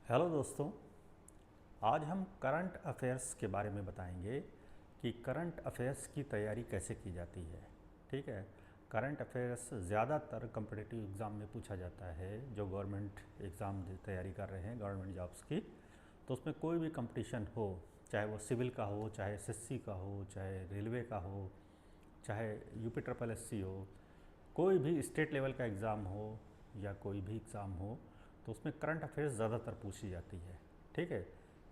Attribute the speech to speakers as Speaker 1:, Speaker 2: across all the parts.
Speaker 1: Hello दोस्तों। आज हम करंट अफेयर्स के बारे में बताएंगे कि करंट अफेयर्स की तैयारी कैसे की जाती है। ठीक है। करंट अफेयर्स ज़्यादातर कम्पिटिटिव एग्ज़ाम में पूछा जाता है, जो गवर्नमेंट एग्ज़ाम तैयारी कर रहे हैं गवर्नमेंट जॉब्स की। तो उसमें कोई भी कंपटीशन हो, चाहे वो सिविल का हो, चाहे एसएससी का हो, चाहे रेलवे का हो, चाहे यूपी ट्रिपल एससी हो, कोई भी स्टेट लेवल का एग्ज़ाम हो या कोई भी एग्ज़ाम हो, तो उसमें करंट अफेयर्स ज़्यादातर पूछी जाती है। ठीक है।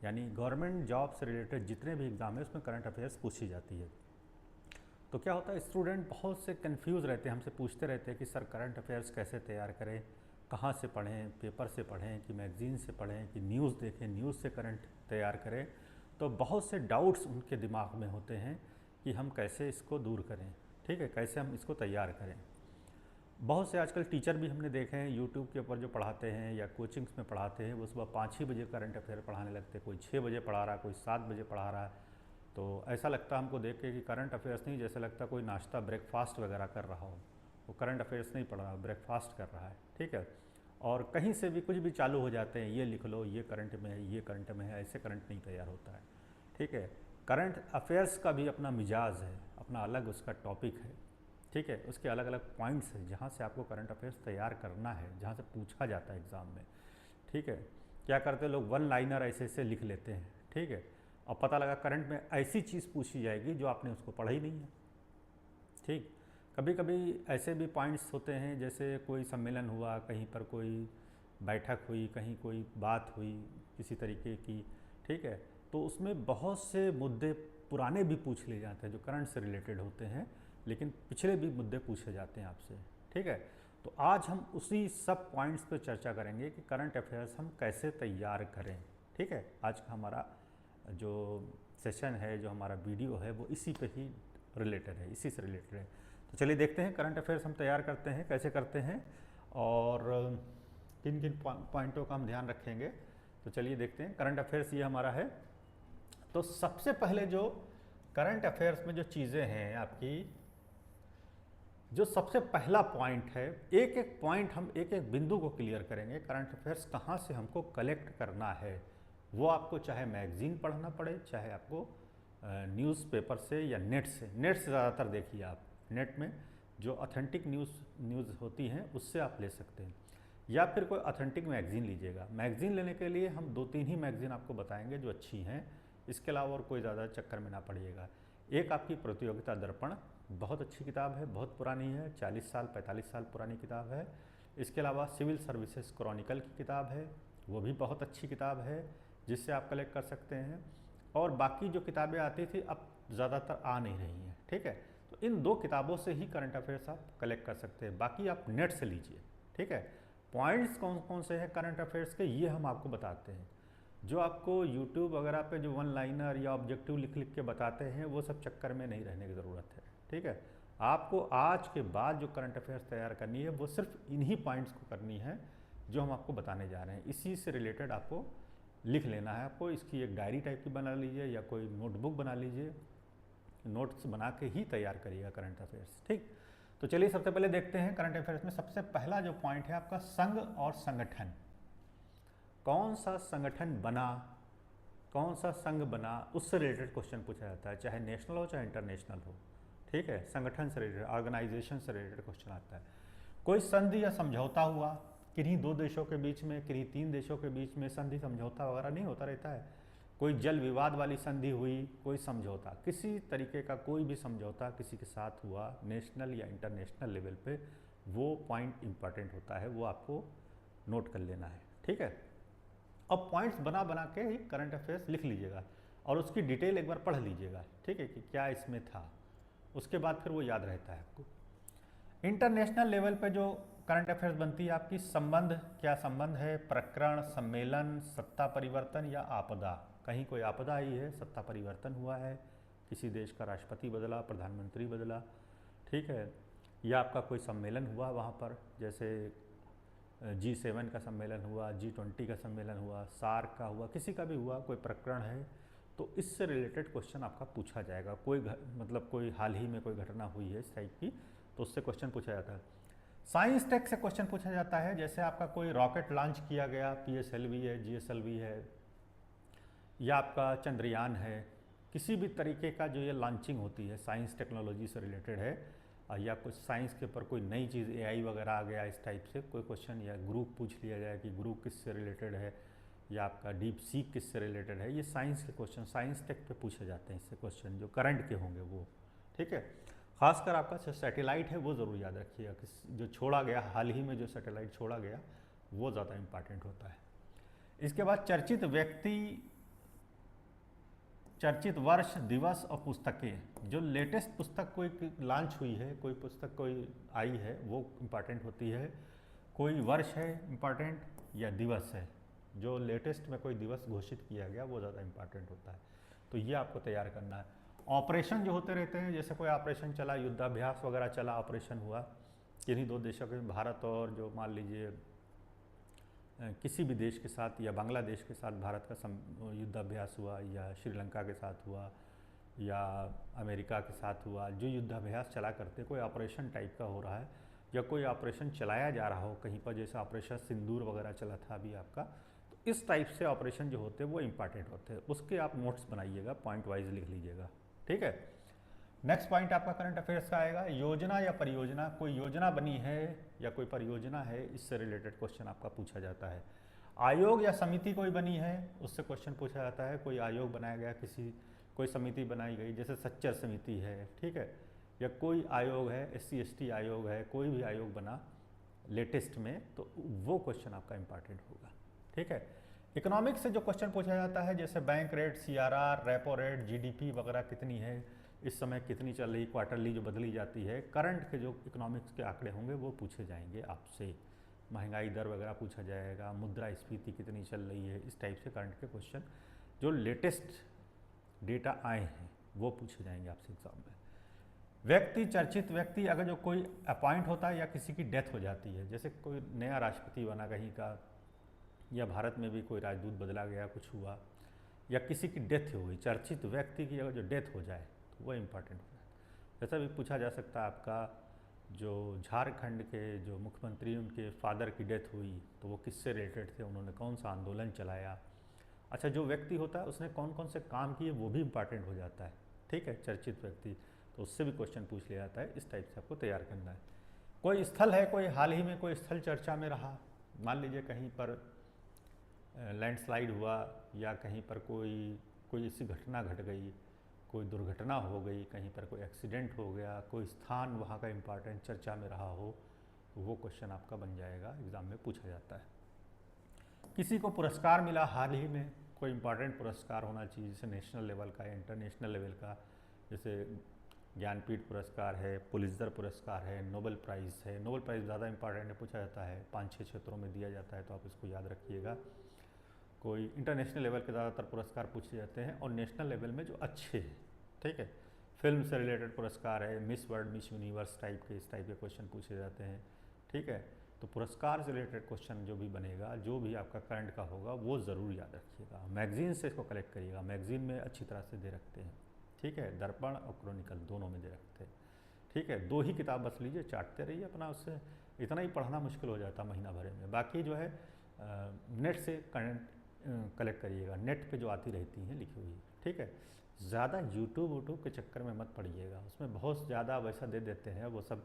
Speaker 1: यानी गवर्नमेंट जॉब से रिलेटेड जितने भी एग्ज़ाम है उसमें करंट अफेयर्स पूछी जाती है। तो क्या होता है, स्टूडेंट बहुत से कंफ्यूज रहते हैं, हमसे पूछते रहते हैं कि सर करंट अफेयर्स कैसे तैयार करें, कहाँ से पढ़ें, पेपर से पढ़ें कि मैगज़ीन से पढ़ें कि न्यूज़ देखें, न्यूज़ से करंट तैयार करें। तो बहुत से डाउट्स उनके दिमाग में होते हैं कि हम कैसे इसको दूर करें। ठीक है, कैसे हम इसको तैयार करें। बहुत से आजकल टीचर भी हमने देखे हैं यूट्यूब के ऊपर जो पढ़ाते हैं या कोचिंग्स में पढ़ाते हैं, वो सुबह 5 ही बजे करंट अफेयर पढ़ाने लगते हैं। कोई 6 बजे पढ़ा रहा है, कोई 7 बजे पढ़ा रहा है। तो ऐसा लगता है हमको देख के कि करंट अफेयर्स नहीं, जैसे लगता कोई नाश्ता ब्रेकफास्ट वगैरह कर रहा हो। वो करंट अफेयर्स नहीं पढ़ रहा, ब्रेकफास्ट कर रहा है। ठीक है। और कहीं से भी कुछ भी चालू हो जाते हैं, ये लिख लो, ये करंट में है, ये करंट में है, ऐसे करंट नहीं तैयार होता है। ठीक है। करंट अफेयर्स का भी अपना मिजाज है, अपना अलग उसका टॉपिक है। ठीक है। उसके अलग अलग पॉइंट्स हैं जहाँ से आपको करंट अफेयर्स तैयार करना है, जहाँ से पूछा जाता है एग्ज़ाम में। ठीक है। क्या करते हैं लोग, वन लाइनर ऐसे ऐसे लिख लेते हैं। ठीक है। और पता लगा करंट में ऐसी चीज़ पूछी जाएगी जो आपने उसको पढ़ा ही नहीं है। ठीक। कभी कभी ऐसे भी पॉइंट्स होते हैं, जैसे कोई सम्मेलन हुआ, कहीं पर कोई बैठक हुई, कहीं कोई बात हुई किसी तरीके की। ठीक है। तो उसमें बहुत से मुद्दे पुराने भी पूछ लिए जाते हैं जो करंट से रिलेटेड होते हैं, लेकिन पिछले भी मुद्दे पूछे जाते हैं आपसे। ठीक है। तो आज हम उसी सब पॉइंट्स पे चर्चा करेंगे कि करंट अफेयर्स हम कैसे तैयार करें। ठीक है। आज का हमारा जो सेशन है, जो हमारा वीडियो है, वो इसी पे ही रिलेटेड है, इसी से रिलेटेड है। तो चलिए देखते हैं करंट अफेयर्स हम तैयार करते हैं कैसे करते हैं, और किन किन पॉइंटों का हम ध्यान रखेंगे। तो चलिए देखते हैं। करंट अफेयर्स ये हमारा है। तो सबसे पहले जो करंट अफेयर्स में जो चीज़ें हैं आपकी, जो सबसे पहला पॉइंट है, एक एक पॉइंट हम एक एक बिंदु को क्लियर करेंगे। करंट अफेयर्स कहाँ से हमको कलेक्ट करना है, वो आपको चाहे मैगजीन पढ़ना पड़े, चाहे आपको न्यूज़पेपर से या नेट से ज़्यादातर देखिए आप। नेट में जो ऑथेंटिक न्यूज़ होती हैं उससे आप ले सकते हैं, या फिर कोई ऑथेंटिक मैगज़ीन लीजिएगा। मैगज़ीन लेने के लिए हम 2-3 ही मैगज़ीन आपको बताएंगे जो अच्छी हैं, इसके अलावा और कोई ज़्यादा चक्कर में ना पड़िएगा। एक आपकी प्रतियोगिता दर्पण, बहुत अच्छी किताब है, बहुत पुरानी है, 40 साल 45 साल पुरानी किताब है। इसके अलावा सिविल सर्विसेज क्रॉनिकल की किताब है, वो भी बहुत अच्छी किताब है, जिससे आप कलेक्ट कर सकते हैं। और बाकी जो किताबें आती थी अब ज़्यादातर आ नहीं रही हैं। ठीक है। तो इन 2 किताबों से ही करंट अफेयर्स आप कलेक्ट कर सकते हैं, बाकी आप नेट से लीजिए। ठीक है। पॉइंट्स कौन कौन से हैं करंट अफेयर्स के, ये हम आपको बताते हैं। जो आपको यूट्यूब वगैरह पे जो वन लाइनर या ऑब्जेक्टिव लिख लिख के बताते हैं, वो सब चक्कर में नहीं रहने की ज़रूरत है। ठीक है। आपको आज के बाद जो करंट अफेयर्स तैयार करनी है, वो सिर्फ इन्हीं पॉइंट्स को करनी है जो हम आपको बताने जा रहे हैं। इसी से रिलेटेड आपको लिख लेना है। आपको इसकी एक डायरी टाइप की बना लीजिए या कोई नोटबुक बना लीजिए, नोट्स बना के ही तैयार करिएगा करंट अफेयर्स। ठीक। तो चलिए सबसे पहले देखते हैं करंट अफेयर्स में सबसे पहला जो पॉइंट है आपका, संघ और संगठन। कौन सा संगठन बना, कौन सा संघ बना, उससे रिलेटेड क्वेश्चन पूछा जाता है, चाहे नेशनल हो चाहे इंटरनेशनल हो। ठीक है। संगठन से रिलेटेड, ऑर्गेनाइजेशन से रिलेटेड क्वेश्चन आता है। कोई संधि या समझौता हुआ किन्हीं 2 देशों के बीच में, किन्हीं 3 देशों के बीच में, संधि समझौता वगैरह नहीं होता रहता है। कोई जल विवाद वाली संधि हुई, कोई समझौता, किसी तरीके का कोई भी समझौता किसी के साथ हुआ नेशनल या इंटरनेशनल लेवल पे, वो पॉइंट इंपॉर्टेंट होता है, वो आपको नोट कर लेना है। ठीक है। अब पॉइंट्स बना बना के ही करंट अफेयर्स लिख लीजिएगा और उसकी डिटेल एक बार पढ़ लीजिएगा। ठीक है, कि क्या इसमें था, उसके बाद फिर वो याद रहता है आपको। इंटरनेशनल लेवल पे जो करंट अफेयर्स बनती है आपकी, संबंध, क्या संबंध है, प्रकरण, सम्मेलन, सत्ता परिवर्तन या आपदा। कहीं कोई आपदा आई है, सत्ता परिवर्तन हुआ है, किसी देश का राष्ट्रपति बदला, प्रधानमंत्री बदला। ठीक है। या आपका कोई सम्मेलन हुआ वहाँ पर, जैसे G7 का सम्मेलन हुआ, G20 का सम्मेलन हुआ, सार्क का हुआ, किसी का भी हुआ, कोई प्रकरण है, तो इससे रिलेटेड क्वेश्चन आपका पूछा जाएगा। कोई मतलब कोई हाल ही में कोई घटना हुई है इस टाइप की, तो उससे क्वेश्चन पूछा जाता है। साइंस टेक से क्वेश्चन पूछा जाता है, जैसे आपका कोई रॉकेट लॉन्च किया गया, PSLV है, GSLV है, या आपका चंद्रयान है, किसी भी तरीके का जो ये लॉन्चिंग होती है साइंस टेक्नोलॉजी से रिलेटेड है, या कुछ साइंस के ऊपर कोई नई चीज़ AI वगैरह आ गया, इस टाइप से कोई क्वेश्चन, या ग्रुप पूछ लिया जाए कि ग्रुप किससे रिलेटेड है, या आपका डीप सीक किससे रिलेटेड है, ये साइंस के क्वेश्चन साइंस टेक पे पूछे जाते हैं इससे क्वेश्चन, जो करंट के होंगे वो। ठीक है, खासकर आपका जो सैटेलाइट है वो ज़रूर याद रखिएगा कि जो छोड़ा गया, हाल ही में जो सैटेलाइट छोड़ा गया वो ज़्यादा इम्पॉर्टेंट होता है। इसके बाद चर्चित व्यक्ति, चर्चित वर्ष, दिवस और पुस्तकें, जो लेटेस्ट पुस्तक कोई लॉन्च हुई है, कोई पुस्तक कोई आई है वो इम्पॉर्टेंट होती है, कोई वर्ष है इम्पॉर्टेंट, या दिवस है, जो लेटेस्ट में कोई दिवस घोषित किया गया वो ज़्यादा इम्पॉर्टेंट होता है। तो ये आपको तैयार करना है। ऑपरेशन जो होते रहते हैं, जैसे कोई ऑपरेशन चला, युद्धाभ्यास वगैरह चला, ऑपरेशन हुआ किन्हीं दो देशों के, भारत और जो मान लीजिए किसी भी देश के साथ, या बांग्लादेश के साथ भारत का युद्धाभ्यास हुआ, या श्रीलंका के साथ हुआ, या अमेरिका के साथ हुआ, जो युद्धाभ्यास चला करते, कोई ऑपरेशन टाइप का हो रहा है, या कोई ऑपरेशन चलाया जा रहा हो कहीं पर, जैसे ऑपरेशन सिंदूर वगैरह चला था अभी आपका, तो इस टाइप से ऑपरेशन जो होते हैं वो इंपॉर्टेंट होते हैं, उसके आप नोट्स बनाइएगा, पॉइंट वाइज लिख लीजिएगा। ठीक है, नेक्स्ट पॉइंट आपका करंट अफेयर्स का आएगा, योजना या परियोजना, कोई योजना बनी है या कोई परियोजना है, इससे रिलेटेड क्वेश्चन आपका पूछा जाता है। आयोग या समिति कोई बनी है, उससे क्वेश्चन पूछा जाता है, कोई आयोग बनाया गया, किसी कोई समिति बनाई गई, जैसे सच्चर समिति है, ठीक है, या कोई आयोग है, SC ST आयोग है, कोई भी आयोग बना लेटेस्ट में, तो वो क्वेश्चन आपका इंपॉर्टेंट होगा। ठीक है, इकोनॉमिक्स से जो क्वेश्चन पूछा जाता है, जैसे bank rate, CRR, repo rate, GDP वगैरह कितनी है इस समय, कितनी चल रही, क्वार्टरली जो बदली जाती है, करंट के जो इकोनॉमिक्स के आंकड़े होंगे वो पूछे जाएंगे आपसे, महंगाई दर वगैरह पूछा जाएगा, मुद्रा स्फीति कितनी चल रही है, इस टाइप से करंट के क्वेश्चन जो लेटेस्ट डेटा आए हैं वो पूछे जाएंगे आपसे एग्जाम में। व्यक्ति, चर्चित व्यक्ति, अगर जो कोई अपॉइंट होता है या किसी की डेथ हो जाती है, जैसे कोई नया राष्ट्रपति बना कहीं का, या भारत में भी कोई राजदूत बदला गया, कुछ हुआ, या किसी की डेथ हो गई, चर्चित व्यक्ति की अगर जो डेथ हो जाए तो वो इम्पॉर्टेंट होता है। जैसा भी पूछा जा सकता है आपका, जो झारखंड के जो मुख्यमंत्री, उनके फादर की डेथ हुई तो वो किससे रिलेटेड थे, उन्होंने कौन सा आंदोलन चलाया। अच्छा, जो व्यक्ति होता है उसने कौन कौन से काम किए वो भी इम्पॉर्टेंट हो जाता है। ठीक है, चर्चित व्यक्ति, तो उससे भी क्वेश्चन पूछ लिया जाता है, इस टाइप से आपको तैयार करना है। कोई स्थल है, कोई हाल ही में कोई स्थल चर्चा में रहा, मान लीजिए कहीं पर लैंडस्लाइड हुआ, या कहीं पर कोई ऐसी घटना घट गई, कोई दुर्घटना हो गई, कहीं पर कोई एक्सीडेंट हो गया, कोई स्थान वहाँ का इम्पॉर्टेंट चर्चा में रहा हो, तो वो क्वेश्चन आपका बन जाएगा, एग्ज़ाम में पूछा जाता है। किसी को पुरस्कार मिला हाल ही में, कोई इम्पॉर्टेंट पुरस्कार होना चाहिए, जैसे नेशनल लेवल का या इंटरनेशनल लेवल का, जैसे ज्ञानपीठ पुरस्कार है, पुलित्ज़र पुरस्कार है, नोबेल प्राइज़ है। नोबेल प्राइज़ ज़्यादा इंपॉर्टेंट है, पूछा जाता है, 5-6 क्षेत्रों में दिया जाता है, तो आप इसको याद रखिएगा। कोई इंटरनेशनल लेवल के ज़्यादातर पुरस्कार पूछे जाते हैं, और नेशनल लेवल में जो अच्छे हैं, ठीक है, फिल्म से रिलेटेड पुरस्कार है, miss world, miss universe type के, इस टाइप के क्वेश्चन पूछे जाते हैं। ठीक है, तो पुरस्कार से रिलेटेड क्वेश्चन जो भी बनेगा, जो भी आपका करंट का होगा, वो ज़रूर याद रखिएगा। मैगजीन से इसको कलेक्ट करिएगा, मैगजीन में अच्छी तरह से दे रखते हैं। ठीक है, दर्पण और क्रॉनिकल दोनों में दे रखते हैं। ठीक है, 2 ही किताब बस लीजिए, चाटते रहिए अपना, उससे इतना ही पढ़ना मुश्किल हो जाता महीना भर में। बाकी जो है नेट से करंट कलेक्ट करिएगा, नेट पे जो आती रहती हैं लिखी हुई। ठीक है, ज़्यादा यूट्यूब के चक्कर में मत पड़िएगा, उसमें बहुत ज़्यादा वैसा दे देते हैं, वो सब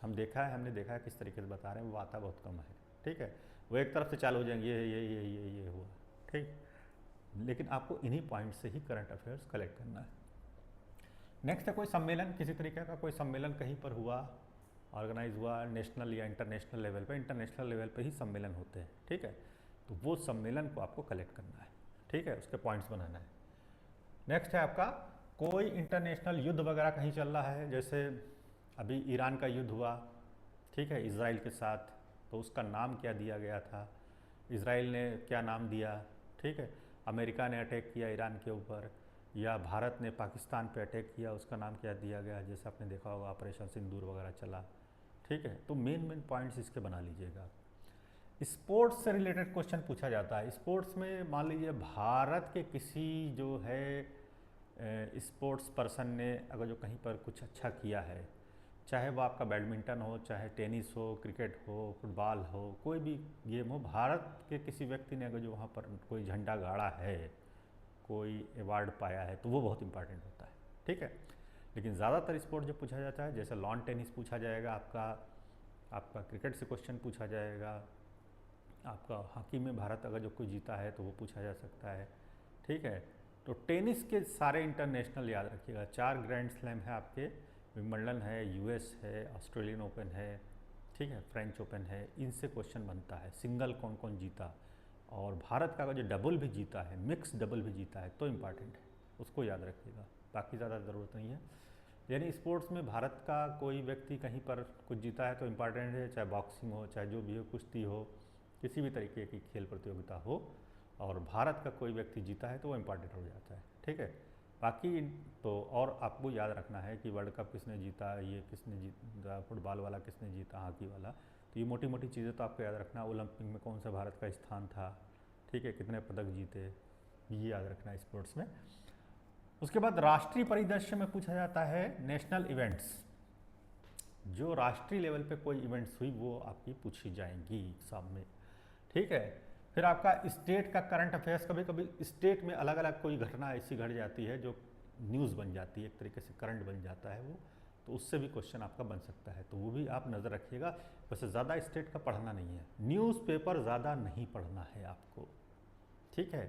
Speaker 1: हमने देखा है किस तरीके से बता रहे हैं, वो आता बहुत कम है। ठीक है, वो एक तरफ से चालू हो जाएंगे, ये हुआ। ठीक, लेकिन आपको इन्हीं पॉइंट से ही करंट अफेयर्स कलेक्ट करना है। नेक्स्ट है कोई सम्मेलन, किसी तरीके का कोई सम्मेलन कहीं पर हुआ, ऑर्गेनाइज हुआ, नेशनल या इंटरनेशनल लेवल पे, इंटरनेशनल लेवल पे ही सम्मेलन होते हैं। ठीक है, तो वो सम्मेलन को आपको कलेक्ट करना है। ठीक है, उसके पॉइंट्स बनाना है। नेक्स्ट है आपका कोई इंटरनेशनल युद्ध वगैरह कहीं चल रहा है, जैसे अभी ईरान का युद्ध हुआ, ठीक है, इजराइल के साथ, तो उसका नाम क्या दिया गया था, इजराइल ने क्या नाम दिया। ठीक है, अमेरिका ने अटैक किया ईरान के ऊपर, या भारत ने पाकिस्तान पे अटैक किया, उसका नाम क्या दिया गया, जैसे आपने देखा होगा ऑपरेशन सिंदूर वगैरह चला। ठीक है, तो मेन पॉइंट्स इसके बना लीजिएगा। स्पोर्ट्स से रिलेटेड क्वेश्चन पूछा जाता है। स्पोर्ट्स में मान लीजिए भारत के किसी जो है स्पोर्ट्स पर्सन ने अगर जो कहीं पर कुछ अच्छा किया है, चाहे वो आपका बैडमिंटन हो, चाहे टेनिस हो, क्रिकेट हो, फुटबॉल हो, कोई भी गेम हो, भारत के किसी व्यक्ति ने अगर जो वहाँ पर कोई झंडा गाड़ा है, कोई अवार्ड पाया है, तो वो बहुत इंपॉर्टेंट होता है, ठीक है। लेकिन ज़्यादातर स्पोर्ट जो पूछा जाता है, जैसे लॉन टेनिस पूछा जाएगा, आपका क्रिकेट से क्वेश्चन पूछा जाएगा, आपका हॉकी में भारत अगर जो कोई जीता है तो वो पूछा जा सकता है, ठीक है। तो टेनिस के सारे इंटरनेशनल याद रखिएगा, 4 ग्रैंड स्लैम है आपके, विंबलडन है, यूएस है, ऑस्ट्रेलियन ओपन है, ठीक है, फ्रेंच ओपन है, इनसे क्वेश्चन बनता है। सिंगल कौन कौन जीता, और भारत का अगर जो डबल भी जीता है, मिक्स डबल भी जीता है, तो इम्पॉर्टेंट है, उसको याद रखिएगा, बाकी ज़्यादा ज़रूरत नहीं है। यानी स्पोर्ट्स में भारत का कोई व्यक्ति कहीं पर कुछ जीता है तो इम्पॉर्टेंट है, चाहे बॉक्सिंग हो, चाहे जो भी हो, कुश्ती हो, किसी भी तरीके की खेल प्रतियोगिता हो, और भारत का कोई व्यक्ति जीता है तो वो इम्पॉर्टेंट हो जाता है, ठीक है। बाकी तो और आपको याद रखना है कि वर्ल्ड कप किसने जीता, ये किसने जीता, फुटबॉल वाला किसने जीता, हॉकी वाला, तो ये मोटी मोटी चीज़ें तो आपको याद रखना। ओलंपिक में कौन सा भारत का स्थान था, ठीक है, कितने पदक जीते, ये याद रखना है स्पोर्ट्स में। उसके बाद राष्ट्रीय परिदृश्य में पूछा जाता है नेशनल इवेंट्स, जो राष्ट्रीय लेवल पे कोई इवेंट्स हुई वो आपकी पूछी जाएंगी एग्जाम में, ठीक है। फिर आपका स्टेट का करंट अफेयर्स, कभी कभी स्टेट में अलग अलग कोई घटना ऐसी घट जाती है जो न्यूज़ बन जाती है, एक तरीके से करंट बन जाता है वो, तो उससे भी क्वेश्चन आपका बन सकता है, तो वो भी आप नज़र रखिएगा। वैसे ज़्यादा स्टेट का पढ़ना नहीं है, न्यूज़पेपर ज़्यादा नहीं पढ़ना है आपको, ठीक है।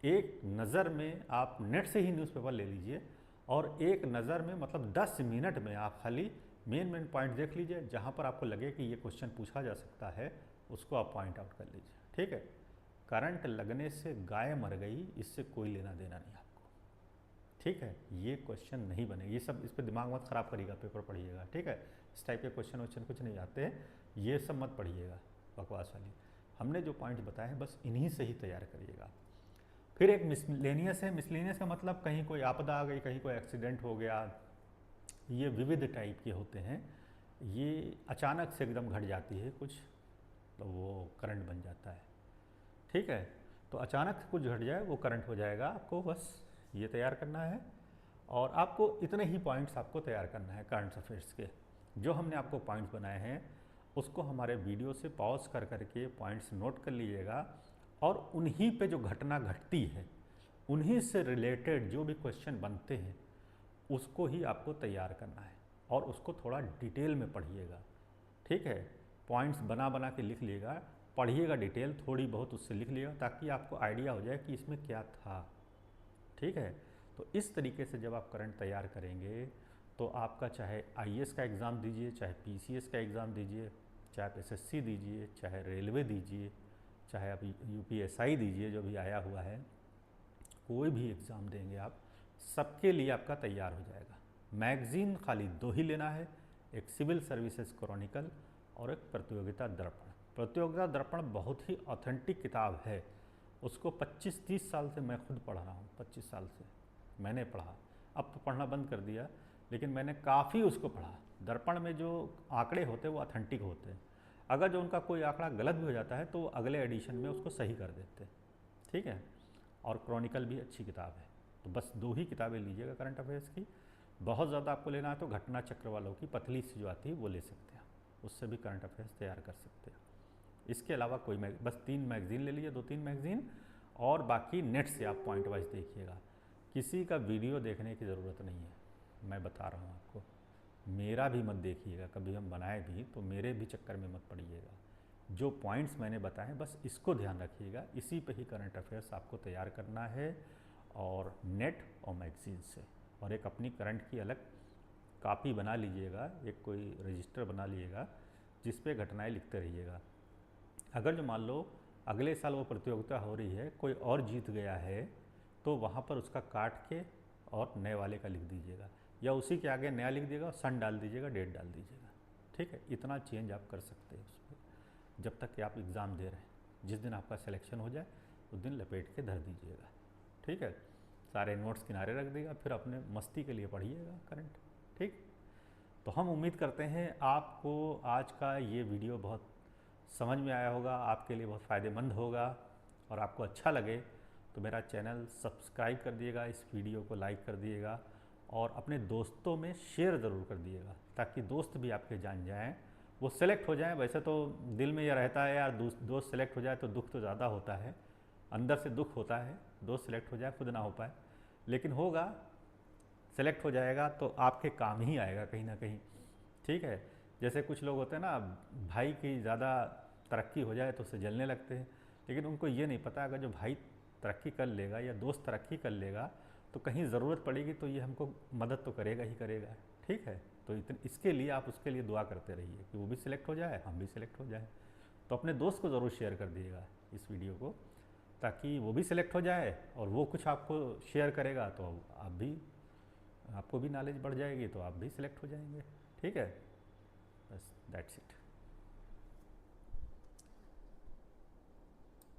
Speaker 1: एक नज़र में आप नेट से ही न्यूज़पेपर ले लीजिए, और एक नज़र में मतलब 10 मिनट में आप खाली मेन पॉइंट देख लीजिए, जहाँ पर आपको लगे कि ये क्वेश्चन पूछा जा सकता है, उसको आप पॉइंट आउट कर लीजिए, ठीक है। करंट लगने से गाय मर गई, इससे कोई लेना देना नहीं आपको, ठीक है। ये क्वेश्चन नहीं बनेगा, ये सब इस पर दिमाग मत ख़राब करिएगा, पेपर पढ़िएगा, ठीक है। इस टाइप के क्वेश्चन कुछ नहीं आते हैं, ये सब मत पढ़िएगा बकवास वाली। हमने जो पॉइंट बताए हैं बस इन्हीं से ही तैयार करिएगा। फिर एक मिसलेनियस है, मिसलेनियस का मतलब कहीं कोई आपदा आ गई, कहीं कोई एक्सीडेंट हो गया, ये विविध टाइप के होते हैं, ये अचानक से एकदम घट जाती है कुछ, तो वो करंट बन जाता है, ठीक है। तो अचानक से कुछ घट जाए वो करंट हो जाएगा, आपको बस ये तैयार करना है, और आपको इतने ही पॉइंट्स आपको तैयार करना है करंट अफेयर्स के। जो हमने आपको पॉइंट्स बनाए हैं उसको हमारे वीडियो से पॉज कर करके पॉइंट्स नोट कर लीजिएगा, और उन्हीं पे जो घटना घटती है, उन्हीं से रिलेटेड जो भी क्वेश्चन बनते हैं उसको ही आपको तैयार करना है, और उसको थोड़ा डिटेल में पढ़िएगा, ठीक है। पॉइंट्स बना बना के लिख लीजिएगा, पढ़िएगा डिटेल थोड़ी बहुत उससे लिख लीजिएगा, ताकि आपको आइडिया हो जाए कि इसमें क्या था, ठीक है। तो इस तरीके से जब आप करंट तैयार करेंगे तो आपका चाहे आईएएस का एग्ज़ाम दीजिए, चाहे पीसीएस का एग्ज़ाम दीजिए, चाहे आप एसएससी दीजिए, चाहे रेलवे दीजिए, चाहे आप यूपीएसआई दीजिए जो भी आया हुआ है, कोई भी एग्ज़ाम देंगे आप, सबके लिए आपका तैयार हो जाएगा। मैगज़ीन खाली 2 ही लेना है, एक सिविल सर्विसेज क्रॉनिकल और एक प्रतियोगिता दर्पण। प्रतियोगिता दर्पण बहुत ही ऑथेंटिक किताब है, उसको 25-30 साल से मैं खुद पढ़ रहा हूँ, 25 साल से मैंने पढ़ा, अब तो पढ़ना बंद कर दिया, लेकिन मैंने काफ़ी उसको पढ़ा। दर्पण में जो आंकड़े होते हैं वो ऑथेंटिक होते हैं, अगर जो उनका कोई आंकड़ा गलत भी हो जाता है तो वो अगले एडिशन में उसको सही कर देते हैं, ठीक है। और क्रॉनिकल भी अच्छी किताब है। तो बस 2 ही किताबें लीजिएगा करंट अफेयर्स की, बहुत ज़्यादा आपको लेना है तो घटना चक्र वालों की पतली सी जो आती है वो ले सकते हैं, उससे भी करंट अफेयर्स तैयार कर सकते हैं। इसके अलावा कोई बस 3 मैगज़ीन ले लीजिए, 2-3 मैगज़ीन, और बाकी नेट से आप पॉइंट वाइज देखिएगा। किसी का वीडियो देखने की ज़रूरत नहीं है, मैं बता रहा हूँ आपको, मेरा भी मत देखिएगा, कभी हम बनाए भी तो मेरे भी चक्कर में मत पड़िएगा। जो पॉइंट्स मैंने बताए बस इसको ध्यान रखिएगा, इसी पे ही करंट अफेयर्स आपको तैयार करना है, और नेट और मैगज़ीन से। और एक अपनी करंट की अलग कापी बना लीजिएगा, एक कोई रजिस्टर बना लीजिएगा जिस पे घटनाएं लिखते रहिएगा। अगर जो मान लो अगले साल वो प्रतियोगिता हो रही है, कोई और जीत गया है, तो वहाँ पर उसका काट के और नए वाले का लिख दीजिएगा, या उसी के आगे नया लिख दीजिएगा, सन डाल दीजिएगा, डेट डाल दीजिएगा, ठीक है। इतना चेंज आप कर सकते हैं उसमें, जब तक कि आप एग्ज़ाम दे रहे हैं। जिस दिन आपका सिलेक्शन हो जाए उस दिन लपेट के धर दीजिएगा, ठीक है। सारे नोट्स किनारे रख देगा, फिर अपने मस्ती के लिए पढ़िएगा करंट, ठीक। तो हम उम्मीद करते हैं आपको आज का ये वीडियो बहुत समझ में आया होगा, आपके लिए बहुत फ़ायदेमंद होगा, और आपको अच्छा लगे तो मेरा चैनल सब्सक्राइब कर दिएगा, इस वीडियो को लाइक कर दिएगा, और अपने दोस्तों में शेयर ज़रूर कर दिएगा ताकि दोस्त भी आपके जान जाएं, वो सेलेक्ट हो जाएं। वैसे तो दिल में यह रहता है यार दोस्त सेलेक्ट हो जाए तो दुख तो ज़्यादा होता है, अंदर से दुख होता है, दोस्त सेलेक्ट हो जाए खुद ना हो पाए, लेकिन होगा, सेलेक्ट हो जाएगा तो आपके काम ही आएगा कहीं ना कहीं। ठीक है, जैसे कुछ लोग होते हैं ना, भाई की ज़्यादा तरक्की हो जाए तो उससे जलने लगते हैं, लेकिन उनको ये नहीं पता अगर जो भाई तरक्की कर लेगा या दोस्त तरक्की कर लेगा तो कहीं ज़रूरत पड़ेगी तो ये हमको मदद तो करेगा ही करेगा। ठीक है, तो इसके लिए आप उसके लिए दुआ करते रहिए कि वो भी सिलेक्ट हो जाए, हम भी सिलेक्ट हो जाए। तो अपने दोस्त को ज़रूर शेयर कर दिएगा इस वीडियो को, ताकि वो भी सिलेक्ट हो जाए और वो कुछ आपको शेयर करेगा तो आप भी, आपको भी नॉलेज बढ़ जाएगी तो आप भी सिलेक्ट हो जाएंगे। ठीक है, बस दैट्स इट।